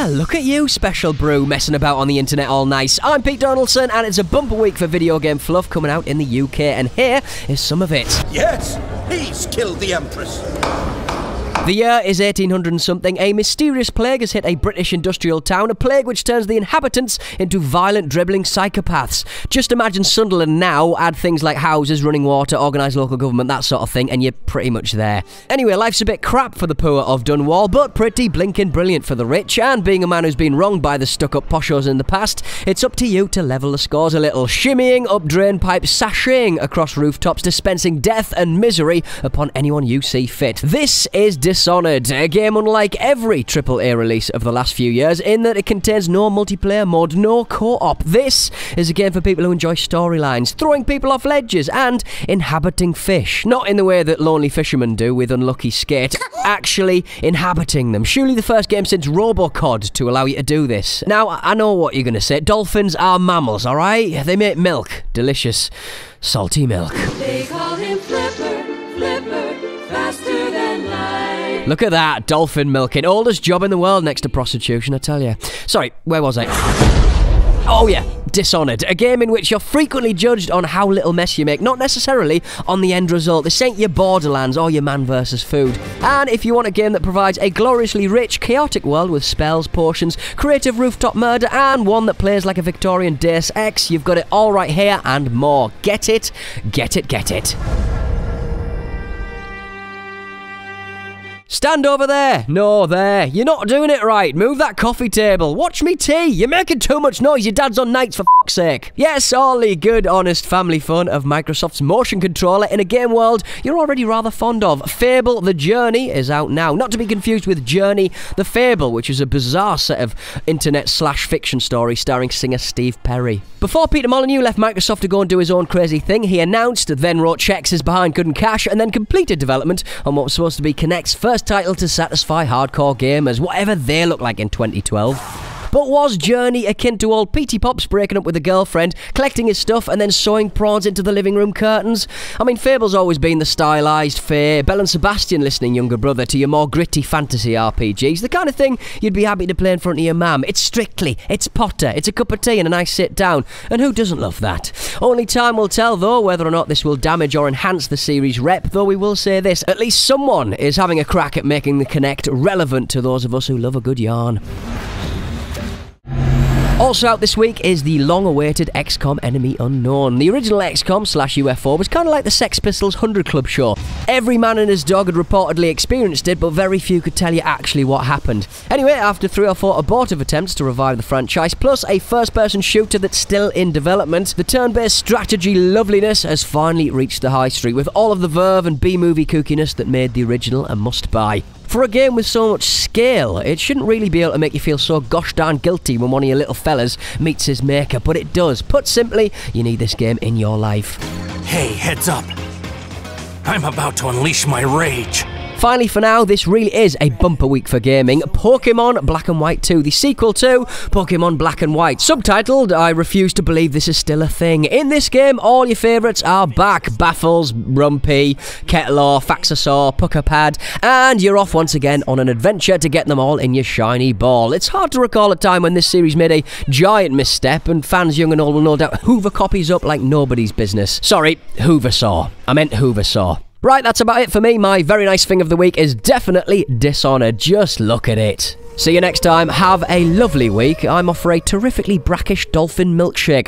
Well, look at you, Special Brew, messing about on the internet all nice. I'm Pete Donaldson, and it's a bumper week for video game fluff coming out in the UK, and here is some of it. Yes, he's killed the Empress. The year is 1800 and something. A mysterious plague has hit a British industrial town, a plague which turns the inhabitants into violent, dribbling psychopaths. Just imagine Sunderland now, add things like houses, running water, organised local government, that sort of thing, and you're pretty much there. Anyway, life's a bit crap for the poor of Dunwall, but pretty blinking brilliant for the rich, and being a man who's been wronged by the stuck-up poshos in the past, it's up to you to level the scores a little, shimmying up drain pipes, sashaying across rooftops, dispensing death and misery upon anyone you see fit. This is Dishonored, a game unlike every AAA release of the last few years in that it contains no multiplayer mode, no co-op. This is a game for people who enjoy storylines, throwing people off ledges and inhabiting fish. Not in the way that lonely fishermen do with Unlucky Skate, actually inhabiting them. Surely the first game since Robocod to allow you to do this. Now, I know what you're going to say. Dolphins are mammals, alright? They make milk. Delicious. Salty milk. They call him Flipper, Flipper, faster than light. Look at that, dolphin milking. Oldest job in the world next to prostitution, I tell you. Sorry, where was I? Oh yeah, Dishonored, a game in which you're frequently judged on how little mess you make, not necessarily on the end result. This ain't your Borderlands or your man versus food. And if you want a game that provides a gloriously rich, chaotic world with spells, potions, creative rooftop murder, and one that plays like a Victorian Deus Ex, you've got it all right here and more. Get it, get it, get it. Stand over there! No, there. You're not doing it right. Move that coffee table. Watch me tea. You're making too much noise. Your dad's on nights, for fuck's sake. Yes, all the good, honest family fun of Microsoft's motion controller in a game world you're already rather fond of. Fable The Journey is out now. Not to be confused with Journey The Fable, which is a bizarre set of internet/fiction stories starring singer Steve Perry. Before Peter Molyneux left Microsoft to go and do his own crazy thing, he announced, then wrote checks his behind couldn't cash, and then completed development on what was supposed to be Kinect's first title to satisfy hardcore gamers, whatever they look like in 2012. But was Journey akin to old Petey Pops breaking up with a girlfriend, collecting his stuff and then sewing prawns into the living room curtains? I mean, Fable's always been the stylised, fair, Belle and Sebastian listening younger brother to your more gritty fantasy RPGs, the kind of thing you'd be happy to play in front of your mam. It's Strictly, it's Potter, it's a cup of tea and a nice sit down, and who doesn't love that? Only time will tell, though, whether or not this will damage or enhance the series' rep, though we will say this, at least someone is having a crack at making the Kinect relevant to those of us who love a good yarn. Also out this week is the long-awaited XCOM Enemy Unknown. The original XCOM/UFO was kind of like the Sex Pistols 100 Club show. Every man and his dog had reportedly experienced it, but very few could tell you actually what happened. Anyway, after 3 or 4 abortive attempts to revive the franchise, plus a first-person shooter that's still in development, the turn-based strategy loveliness has finally reached the high street, with all of the verve and B-movie kookiness that made the original a must-buy. For a game with so much scale, it shouldn't really be able to make you feel so gosh darn guilty when one of your little fellas meets his maker, but it does. Put simply, you need this game in your life. Hey, heads up. I'm about to unleash my rage. Finally, for now, this really is a bumper week for gaming. Pokemon Black and White 2, the sequel to Pokemon Black and White. Subtitled, I refuse to believe this is still a thing. In this game, all your favourites are back. Baffles, Rumpy, Kettlor, Faxasaur, Puckerpad, and you're off once again on an adventure to get them all in your shiny ball. It's hard to recall a time when this series made a giant misstep, and fans young and old will no doubt hoover copies up like nobody's business. Sorry, Hooversaw. I meant Hooversaw. Right, that's about it for me. My very nice thing of the week is definitely Dishonored. Just look at it. See you next time. Have a lovely week. I'm off for a terrifically brackish dolphin milkshake.